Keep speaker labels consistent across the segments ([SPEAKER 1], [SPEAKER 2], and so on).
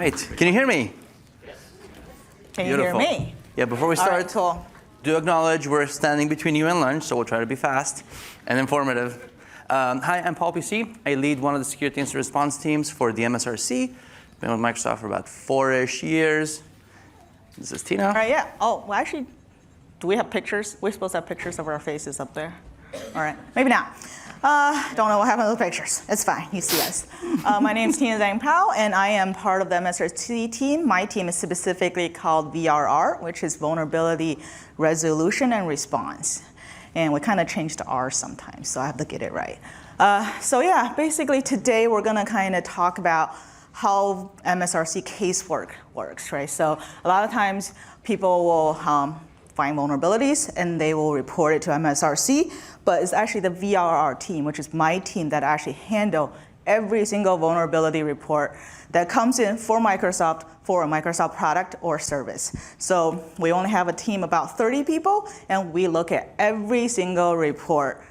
[SPEAKER 1] right. Can you hear me?
[SPEAKER 2] Can you hear me?
[SPEAKER 1] Yeah, before we start,
[SPEAKER 2] All right, cool.
[SPEAKER 1] do acknowledge we're standing between you and lunch, so we'll try to be fast and informative. Hi, I'm Paul PC. I lead one of the security incident response teams for the MSRC. Been with Microsoft for about 4-ish years. This is Tina.
[SPEAKER 2] All right, yeah. Oh, well, actually, do we have pictures? We're supposed to have pictures of our faces up there. All right, maybe not. Don't know what happened to the pictures. It's fine, you see us. My name is Tina Zhang-Powell, and I am part of the MSRC team. My team is specifically called VRR, which is Vulnerability Resolution and Response. And we kind of change the R sometimes, so I have to get it right. So yeah, basically today we're gonna kind of talk about how MSRC casework works, right? So a lot of times people will find vulnerabilities and they will report it to MSRC, but it's actually the VRR team, which is my team, that actually handle every single vulnerability report that comes in for Microsoft for a Microsoft product or service. So we only have a team about 30 people, and we look at every single report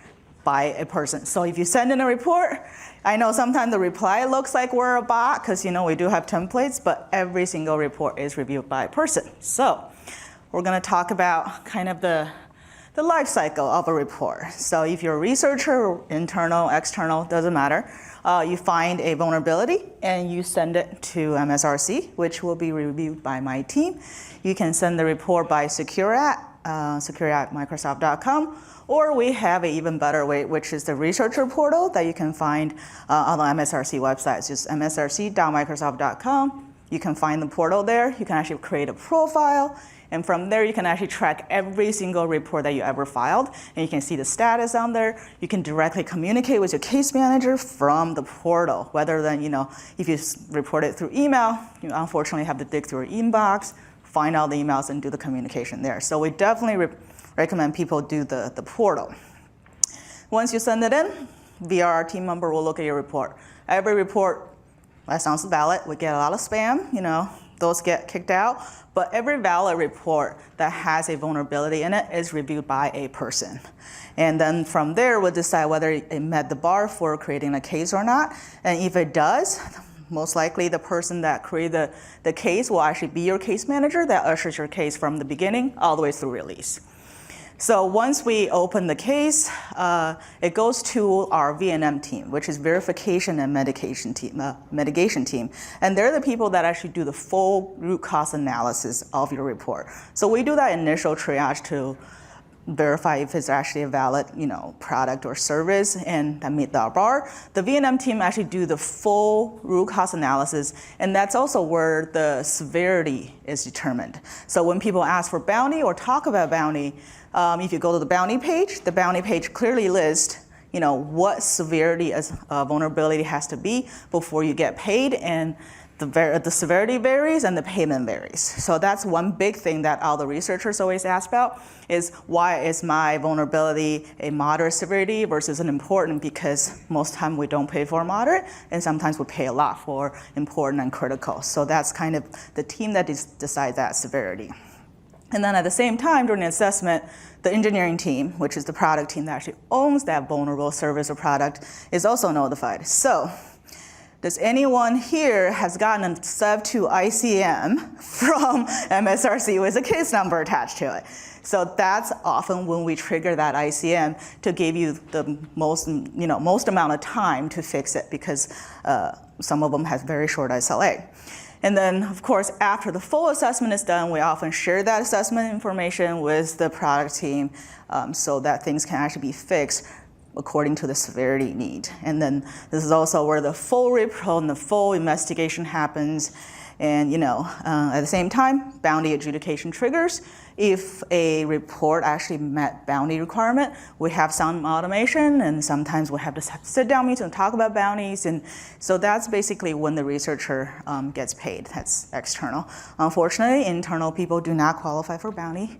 [SPEAKER 2] by a person. So if you send in a report, I know sometimes the reply looks like we're a bot, because we do have templates, but every single report is reviewed by a person. So we're going to talk about kind of the life cycle of a report. So if you're a researcher, internal, external, doesn't matter, you find a vulnerability and you send it to MSRC, which will be reviewed by my team. You can send the report by secure@microsoft.com, or we have an even better way, which is the researcher portal that you can find on the MSRC website. It's just msrc.microsoft.com. You can find the portal there. You can actually create a profile. And from there, you can actually track every single report that you ever filed. And you can see the status on there. You can directly communicate with your case manager from the portal, whether than, if you report it through email, you unfortunately have to dig through your inbox, find all the emails, and do the communication there. So we definitely recommend people do the portal. Once you send it in, VRR team member will look at your report. Every report, that sounds valid. We get a lot of spam, those get kicked out. But every valid report that has a vulnerability in it is reviewed by a person. And then from there, we'll decide whether it met the bar for creating a case or not. And if it does, most likely the person that created the case will actually be your case manager that ushers your case from the beginning all the way through release. So once we open the case, it goes to our V&M team, which is verification and mitigation team. And they're the people that actually do the full root cause analysis of your report. So we do that initial triage to verify if it's actually a valid, product or service and that meet the bar. The V&M team actually do the full root cause analysis, and that's also where the severity is determined. So when people ask for bounty or talk about bounty, if you go to the bounty page clearly lists, what severity as vulnerability has to be before you get paid, and the severity varies and the payment varies. So that's one big thing that all the researchers always ask about is, why is my vulnerability a moderate severity versus an important? Because most time we don't pay for moderate, and sometimes we pay a lot for important and critical. So that's kind of the team that decides that severity. And then at the same time, during the assessment, the engineering team, which is the product team that actually owns that vulnerable service or product, is also notified. So does anyone here has gotten a SEV2 ICM from MSRC with a case number attached to it? So that's often when we trigger that ICM to give you the most amount of time to fix it, because some of them have very short SLA. And then, of course, after the full assessment is done, we often share that assessment information with the product team so that things can actually be fixed according to the severity need. And then this is also where the full report and the full investigation happens. And at the same time, bounty adjudication triggers. If a report actually met bounty requirement, we have some automation, and sometimes we have to sit down meetings and talk about bounties. And so that's basically when the researcher gets paid. That's external. Unfortunately, internal people do not qualify for bounty.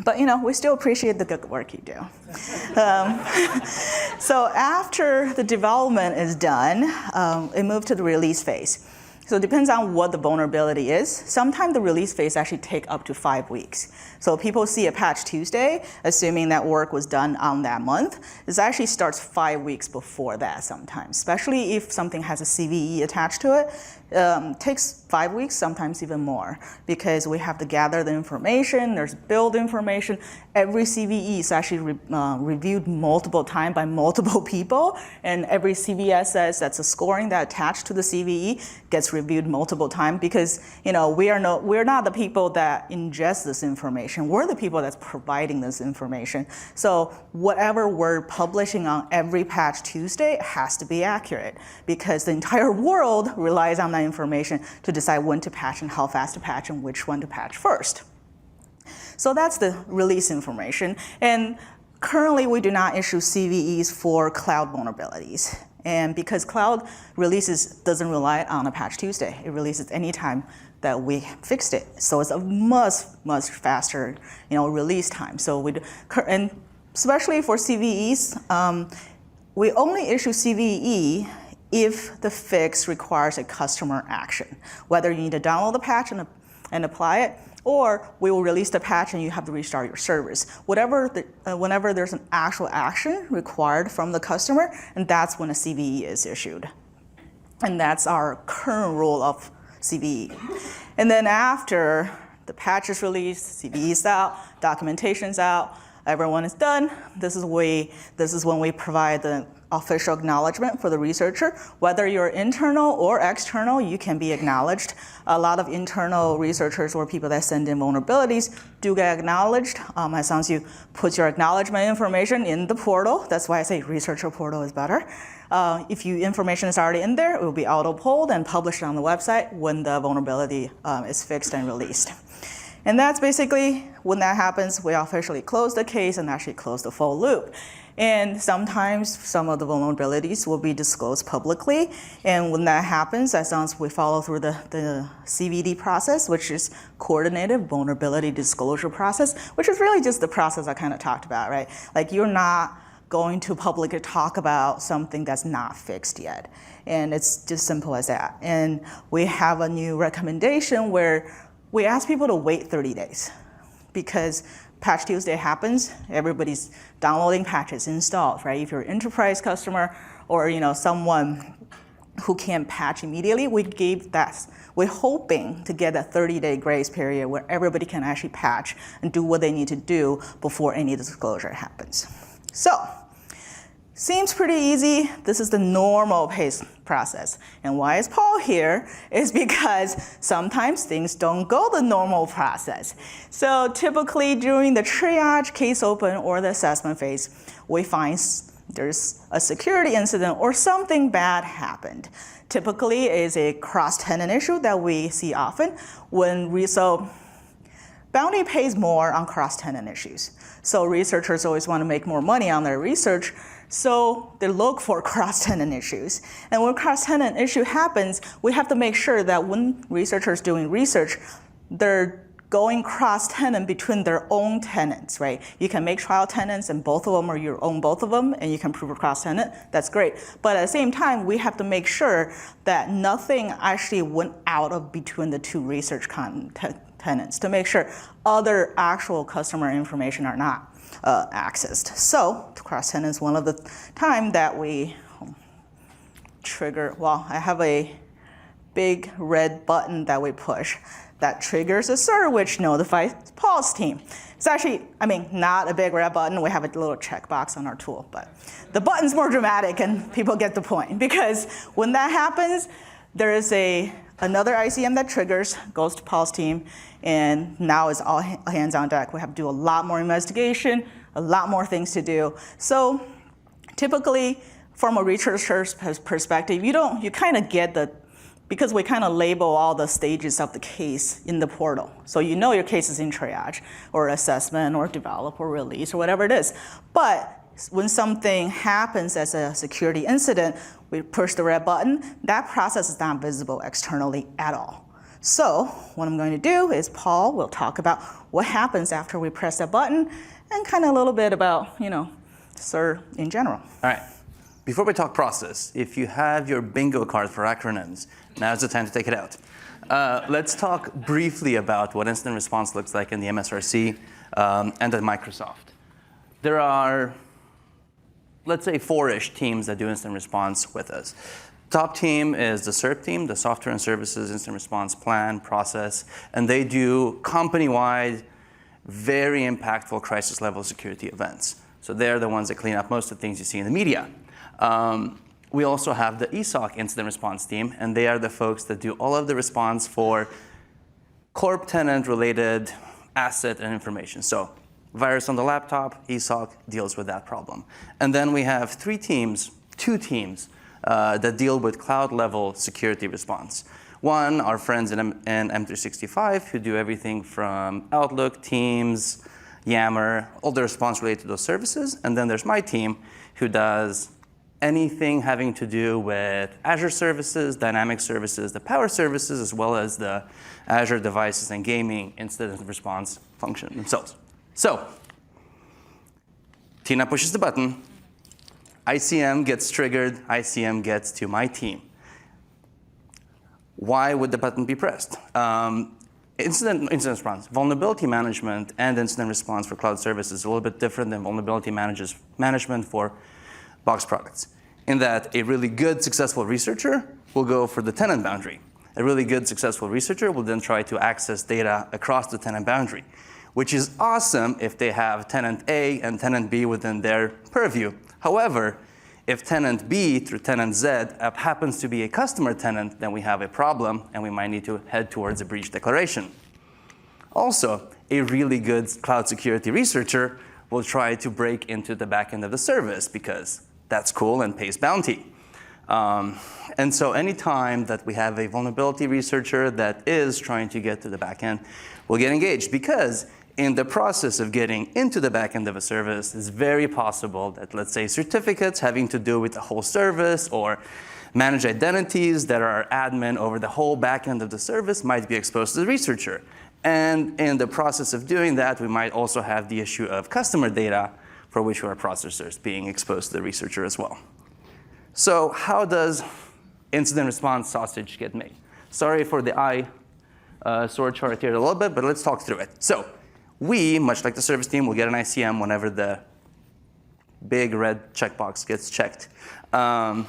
[SPEAKER 2] But we still appreciate the good work you do. So after the development is done, it moved to the release phase. So it depends on what the vulnerability is. Sometimes the release phase actually take up to 5 weeks. So people see a patch Tuesday, assuming that work was done on that month. This actually starts 5 weeks before that sometimes, especially if something has a CVE attached to it. Takes 5 weeks, sometimes even more, because we have to gather the information, there's build information. Every CVE is actually reviewed multiple times by multiple people, and every CVSS that's a scoring that attached to the CVE gets reviewed multiple times, because we're not the people that ingest this information. We're the people that's providing this information. So whatever we're publishing on every patch Tuesday has to be accurate, because the entire world relies on that information to decide when to patch and how fast to patch and which one to patch first. So that's the release information. And currently we do not issue CVEs for cloud vulnerabilities. And because cloud releases doesn't rely on a patch Tuesday, it releases anytime that we fixed it. So it's a much faster release time. So and especially for CVEs, we only issue CVE if the fix requires a customer action, whether you need to download the patch and apply it, or we will release the patch and you have to restart your servers. Whenever there's an actual action required from the customer, and that's when a CVE is issued. And that's our current rule of CVE. And then after the patch is released, CVE is out, documentation's out, everyone is done, this is when we provide the official acknowledgement for the researcher. Whether you're internal or external, you can be acknowledged. A lot of internal researchers or people that send in vulnerabilities do get acknowledged as long as you put your acknowledgement information in the portal. That's why I say researcher portal is better. If your information is already in there, it will be auto-polled and published on the website when the vulnerability is fixed and released. And that's basically, when that happens, we officially close the case and actually close the full loop. And sometimes some of the vulnerabilities will be disclosed publicly. And when that happens, as long as we follow through the CVD process, which is Coordinated Vulnerability Disclosure Process, which is really just the process I kind of talked about, right? Like, you're not going to publicly talk about something that's not fixed yet. And it's just simple as that. And we have a new recommendation where we ask people to wait 30 days, because Patch Tuesday happens, everybody's downloading patches, installed, right? If you're an enterprise customer or someone who can't patch immediately, we're hoping to get a 30-day grace period where everybody can actually patch and do what they need to do before any disclosure happens. So, seems pretty easy. This is the normal pace process. And why is Paul here is because sometimes things don't go the normal process. So typically during the triage, case open, or the assessment phase, we find there's a security incident or something bad happened. Typically is a cross-tenant issue that we see often so Bounty pays more on cross-tenant issues. So researchers always want to make more money on their research, so they look for cross-tenant issues. And when cross-tenant issue happens, we have to make sure that when researchers doing research, they're going cross-tenant between their own tenants, right? You can make trial tenants and both of them are your own both of them, and you can prove a cross-tenant, that's great. But at the same time, we have to make sure that nothing actually went out of between the two research tenants to make sure other actual customer information are not accessed. So cross-tenant is one of the time that we trigger, I have a big red button that we push that triggers a CER, which notifies Paul's team. It's actually, not a big red button. We have a little checkbox on our tool, but the button's more dramatic and people get the point, because when that happens, there is another ICM that triggers, goes to Paul's team, and now it's all hands on deck. We have to do a lot more investigation, a lot more things to do. So typically, from a researcher's perspective, you kind of get because we kind of label all the stages of the case in the portal. So your case is in triage, or assessment, or develop, or release, or whatever it is. But when something happens as a security incident, we push the red button, that process is not visible externally at all. So what I'm going to do is Paul will talk about what happens after we press that button, and kind of a little bit about, CER in general.
[SPEAKER 1] All right. before we talk process, if you have your bingo card for acronyms, now's the time to take it out. Let's talk briefly about what incident response looks like in the MSRC and at Microsoft. There are, let's say, 4-ish teams that do incident response with us. Top team is the SIRP team, the Software and Services Incident Response Plan process, and they do company-wide, very impactful crisis-level security events. So they're the ones that clean up most of the things you see in the media. We also have the ESOC incident response team, and they are the folks that do all of the response for corp tenant-related asset and information. So virus on the laptop, ESOC deals with that problem. And then we have two teams, that deal with cloud-level security response. One, our friends in M365, who do everything from Outlook, Teams, Yammer, all the response related to those services. And then there's my team, who does anything having to do with Azure services, dynamic services, the Power services, as well as the Azure devices and gaming incident response function themselves. So, Tina pushes the button. ICM gets triggered, ICM gets to my team. Why would the button be pressed? Incident response, vulnerability management and incident response for cloud services is a little bit different than vulnerability management for box products, in that a really good, successful researcher will go for the tenant boundary. A really good, successful researcher will then try to access data across the tenant boundary, which is awesome if they have tenant A and tenant B within their purview. However, if tenant B through tenant Z happens to be a customer tenant, then we have a problem and we might need to head towards a breach declaration. Also, a really good cloud security researcher will try to break into the back end of the service because that's cool and pays bounty. And so anytime that we have a vulnerability researcher that is trying to get to the back end, we'll get engaged, because in the process of getting into the back end of a service, it's very possible that, let's say, certificates having to do with the whole service or managed identities that are admin over the whole back end of the service might be exposed to the researcher. And in the process of doing that, we might also have the issue of customer data for which we are processors being exposed to the researcher as well. So how does incident response sausage get made? Sorry for the sword chart here a little bit, but let's talk through it. So we, much like the service team, will get an ICM whenever the big red checkbox gets checked. And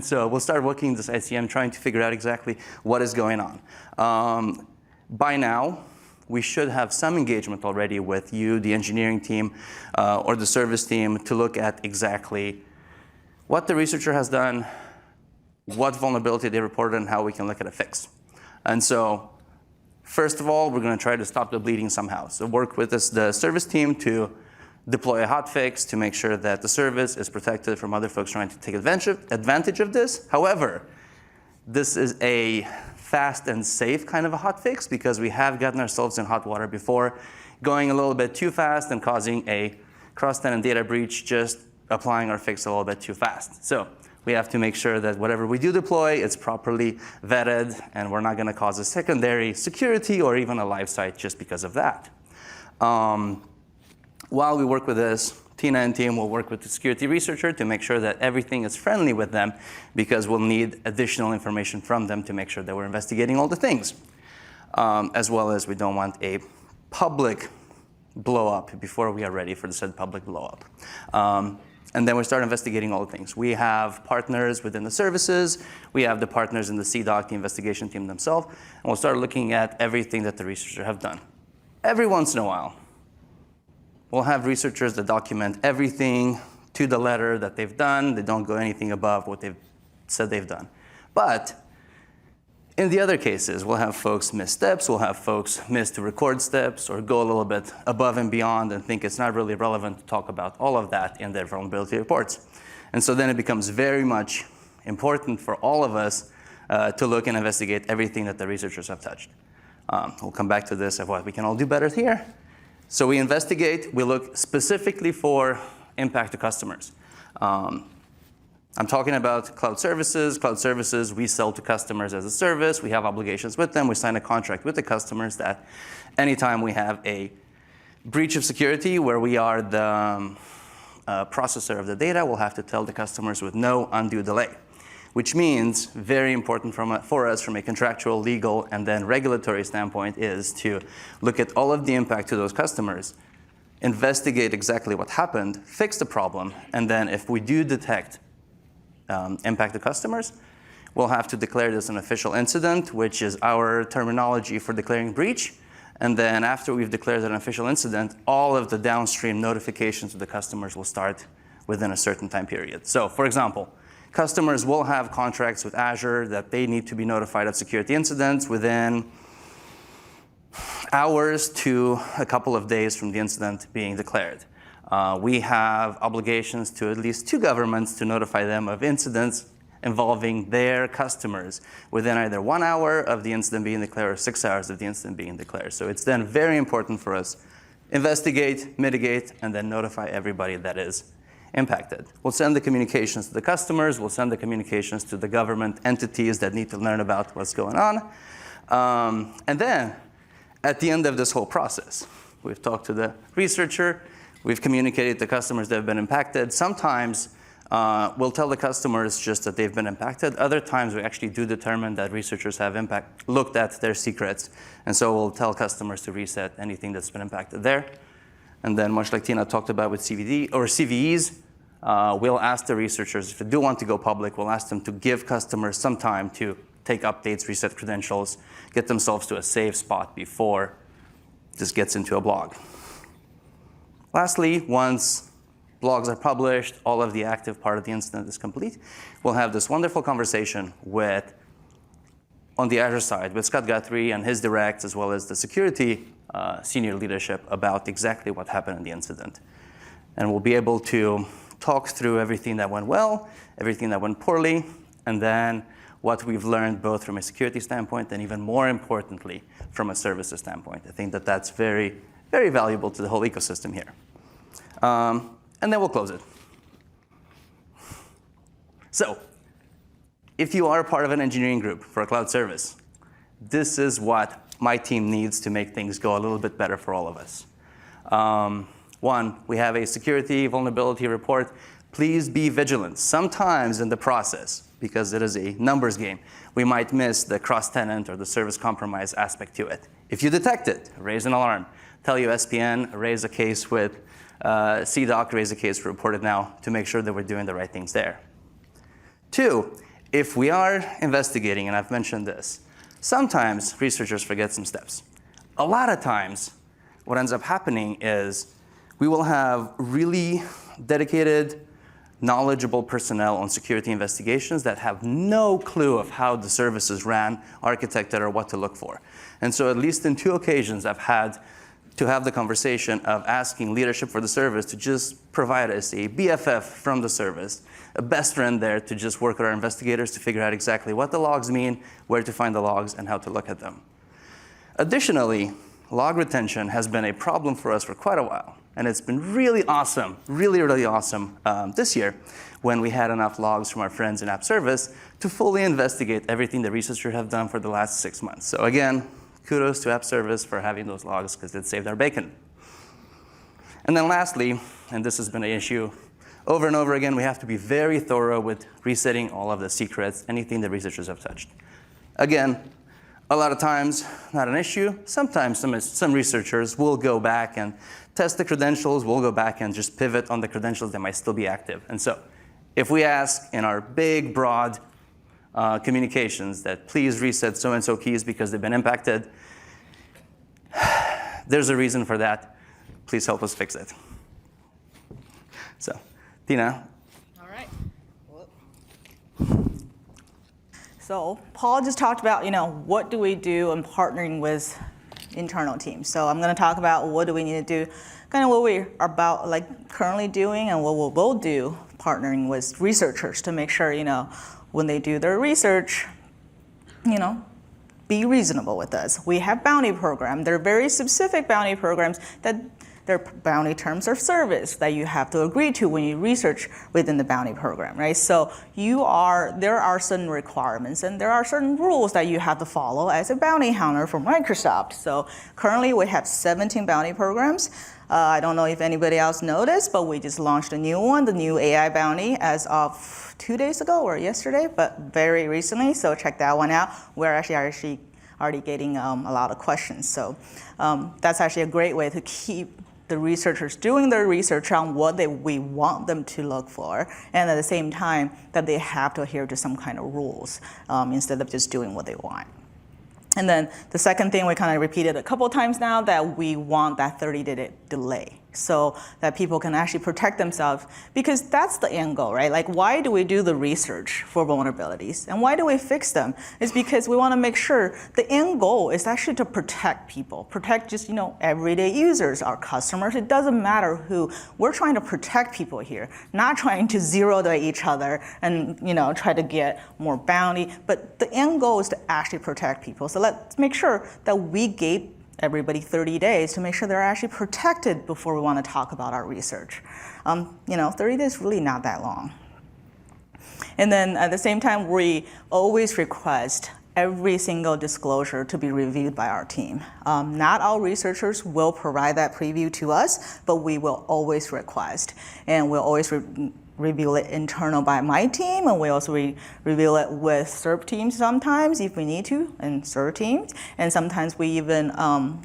[SPEAKER 1] so we'll start working this ICM, trying to figure out exactly what is going on. By now, we should have some engagement already with you, the engineering team, or the service team, to look at exactly what the researcher has done, what vulnerability they reported, and how we can look at a fix. And so, first of all, we're going to try to stop the bleeding somehow. So work with the service team to deploy a hotfix to make sure that the service is protected from other folks trying to take advantage of this. However, this is a fast and safe kind of a hotfix, because we have gotten ourselves in hot water before, going a little bit too fast and causing a cross-tenant data breach, just applying our fix a little bit too fast. So we have to make sure that whatever we do deploy, it's properly vetted, and we're not going to cause a secondary security or even a live site just because of that. While we work with this, Tina and team will work with the security researcher to make sure that everything is friendly with them, because we'll need additional information from them to make sure that we're investigating all the things. As well as we don't want a public blow up before we are ready for the said public blow up. And then we start investigating all the things. We have partners within the services. We have the partners in the CDOC, the investigation team themselves. And we'll start looking at everything that the researchers have done. Every once in a while, we'll have researchers that document everything to the letter that they've done. They don't go anything above what they've said they've done. But in the other cases, we'll have folks miss steps, we'll have folks miss to record steps, or go a little bit above and beyond and think it's not really relevant to talk about all of that in their vulnerability reports. And so then it becomes very much important for all of us to look and investigate everything that the researchers have touched. We'll come back to this of what we can all do better here. So we investigate, we look specifically for impact to customers. I'm talking about cloud services. Cloud services we sell to customers as a service. We have obligations with them. We sign a contract with the customers that anytime we have a breach of security where we are the processor of the data will have to tell the customers with no undue delay, which means very important for us from a contractual, legal, and then regulatory standpoint is to look at all of the impact to those customers, investigate exactly what happened, fix the problem, and then if we do detect impact to customers, we'll have to declare this an official incident, which is our terminology for declaring breach. And then after we've declared an official incident, all of the downstream notifications to the customers will start within a certain time period. So for example, customers will have contracts with Azure that they need to be notified of security incidents within hours to a couple of days from the incident being declared. We have obligations to at least 2 governments to notify them of incidents involving their customers within either 1 hour of the incident being declared or 6 hours of the incident being declared. So it's then very important for us investigate, mitigate, and then notify everybody that is impacted. We'll send the communications to the customers. We'll send the communications to the government entities that need to learn about what's going on. And then at the end of this whole process, we've talked to the researcher. We've communicated to customers that have been impacted. Sometimes we'll tell the customers just that they've been impacted. Other times we actually do determine that researchers have looked at their secrets. And so we'll tell customers to reset anything that's been impacted there. And then much like Tina talked about with CVEs, we'll ask the researchers, if they do want to go public, we'll ask them to give customers some time to take updates, reset credentials, get themselves to a safe spot before this gets into a blog. Lastly, once blogs are published, all of the active part of the incident is complete, we'll have this wonderful conversation with, on the Azure side, with Scott Guthrie and his directs, as well as the security senior leadership about exactly what happened in the incident. And we'll be able to talk through everything that went well, everything that went poorly, and then what we've learned both from a security standpoint and even more importantly, from a services standpoint. I think that that's very, very valuable to the whole ecosystem here. And then we'll close it. So if you are part of an engineering group for a cloud service, this is what my team needs to make things go a little bit better for all of us. One, we have a security vulnerability report. Please be vigilant. Sometimes in the process, because it is a numbers game, we might miss the cross-tenant or the service compromise aspect to it. If you detect it, raise an alarm. Tell your SPN, raise a case with CDOC, raise a case for Report It Now to make sure that we're doing the right things there. 2, if we are investigating, and I've mentioned this, sometimes researchers forget some steps. A lot of times, what ends up happening is we will have really dedicated, knowledgeable personnel on security investigations that have no clue of how the services ran, architected, or what to look for. And so at least in 2 occasions, I've had to have the conversation of asking leadership for the service to just provide us a BFF from the service, a best friend there to just work with our investigators to figure out exactly what the logs mean, where to find the logs, and how to look at them. Additionally, log retention has been a problem for us for quite a while. And it's been really awesome, really, really awesome this year when we had enough logs from our friends in App Service to fully investigate everything the researchers have done for the last 6 months. So again, kudos to App Service for having those logs because it saved our bacon. And then lastly, and this has been an issue over and over again, we have to be very thorough with resetting all of the secrets, anything the researchers have touched. Again, a lot of times, not an issue. Sometimes some researchers will go back and test the credentials. We'll go back and just pivot on the credentials that might still be active. And so if we ask in our big, broad communications that please reset so-and-so keys because they've been impacted, there's a reason for that. Please help us fix it. So, Tina.
[SPEAKER 2] All right. So Paul just talked about, what do we do in partnering with internal teams. So I'm going to talk about what do we need to do, kind of what we are currently doing and what we'll do partnering with researchers to make sure, when they do their research, be reasonable with us. We have bounty programs. They're very specific bounty programs that there are bounty terms of service that you have to agree to when you research within the bounty program, right? So there are certain requirements and there are certain rules that you have to follow as a bounty hunter for Microsoft. So currently we have 17 bounty programs. I don't know if anybody else noticed, but we just launched a new one, the new AI bounty, as of 2 days ago or yesterday, but very recently. So check that one out. We're actually already getting a lot of questions. So that's actually a great way to keep the researchers doing their research on what we want them to look for, and at the same time that they have to adhere to some kind of rules instead of just doing what they want. And then the second thing we kind of repeated a couple times now, that we want that 30-day delay so that people can actually protect themselves, because that's the end goal, right? Like, why do we do the research for vulnerabilities and why do we fix them? It's because we want to make sure the end goal is actually to protect people, protect just, everyday users, our customers. It doesn't matter who. We're trying to protect people here, not trying to zero day each other and, try to get more bounty. But the end goal is to actually protect people. So let's make sure that we gave everybody 30 days to make sure they're actually protected before we want to talk about our research. 30 days is really not that long. And then at the same time, we always request every single disclosure to be reviewed by our team. Not all researchers will provide that preview to us, but we will always request. And we'll always review it internal by my team, and we also review it with CERT teams sometimes if we need to, and CERT teams. And sometimes we even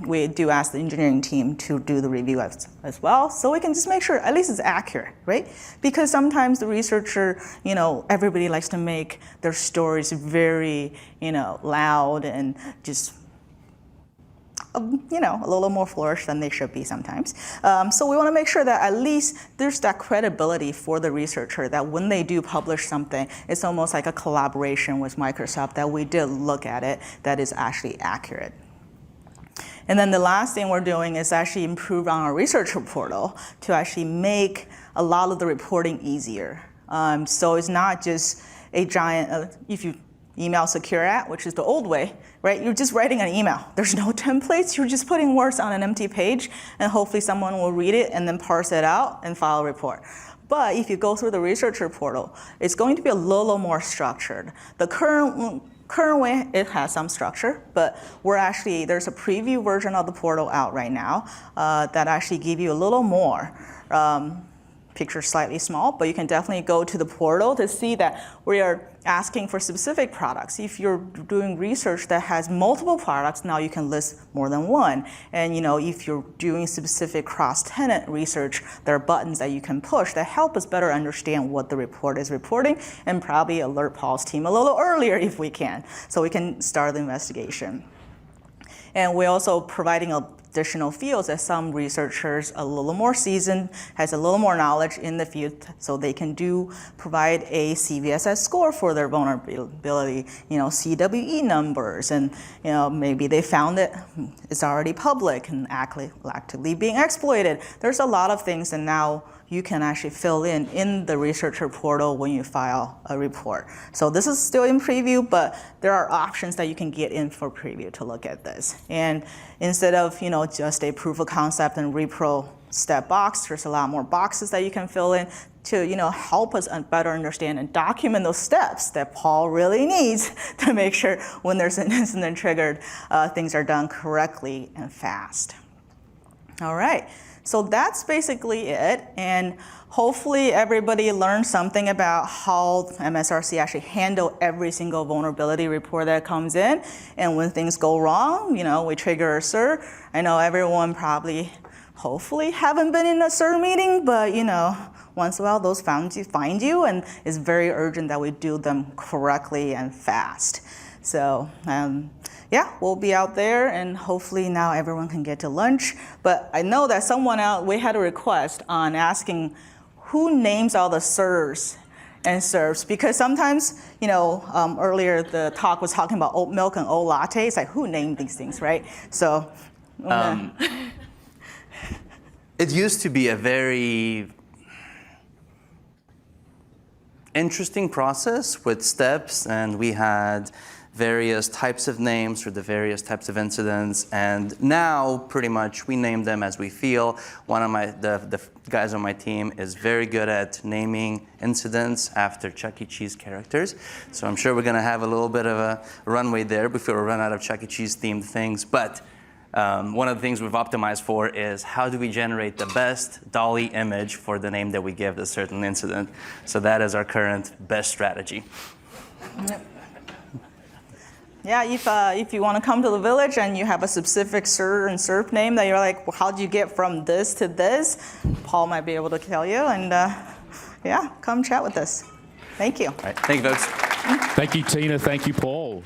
[SPEAKER 2] we do ask the engineering team to do the review as well, so we can just make sure at least it's accurate, right? Because sometimes the researcher, everybody likes to make their stories very, loud and just a little more flourished than they should be sometimes. So we want to make sure that at least there's that credibility for the researcher, that when they do publish something, it's almost like a collaboration with Microsoft, that we did look at it, that is actually accurate. And then the last thing we're doing is actually improve on our researcher portal to actually make a lot of the reporting easier. So it's not just a giant, if you email secure at, which is the old way, right? You're just writing an email. There's no templates. You're just putting words on an empty page, and hopefully someone will read it and then parse it out and file a report. But if you go through the researcher portal, it's going to be a little more structured. The current way, it has some structure, but there's a preview version of the portal out right now that actually give you a little more. Picture slightly small, but you can definitely go to the portal to see that we are asking for specific products. If you're doing research that has multiple products, now you can list more than one. And if you're doing specific cross-tenant research, there are buttons that you can push that help us better understand what the report is reporting, and probably alert Paul's team a little earlier if we can, so we can start the investigation. And we're also providing additional fields that some researchers a little more seasoned, has a little more knowledge in the field, so they can provide a CVSS score for their vulnerability, CWE numbers, and maybe they found it's already public and actively being exploited. There's a lot of things that now you can actually fill in the researcher portal when you file a report. So this is still in preview, but there are options that you can get in for preview to look at this. And instead of just a proof of concept and repro step box, there's a lot more boxes that you can fill in to help us better understand and document those steps that Paul really needs to make sure when there's an incident triggered, things are done correctly and fast. All right. So that's basically it, and hopefully everybody learned something about how MSRC actually handle every single vulnerability report that comes in, and when things go wrong, we trigger a CERT. I know everyone probably, hopefully, haven't been in a CERT meeting, but once in a while those find you, and it's very urgent that we do them correctly and fast. So yeah, we'll be out there, and hopefully now everyone can get to lunch. But I know that we had a request on asking who names all the SIRs and serves, because sometimes, earlier the talk was talking about oat milk and oat latte. It's like, who named these things, right? So.
[SPEAKER 1] It used to be a very interesting process with steps, and we had various types of names for the various types of incidents, and now pretty much we name them as we feel. One of the guys on my team is very good at naming incidents after Chuck E. Cheese characters, so I'm sure we're going to have a little bit of a runway there before we run out of Chuck E. Cheese themed things. But one of the things we've optimized for is how do we generate the best dolly image for the name that we give a certain incident. So that is our current best strategy.
[SPEAKER 2] Yep. Yeah, if you want to come to the village and you have a specific SIR and SERP name that you're like, well, how do you get from this to this? Paul might be able to tell you, and yeah, come chat with us. Thank you.
[SPEAKER 1] All right, thank you, folks.
[SPEAKER 3] Thank you, Tina. Thank you, Paul.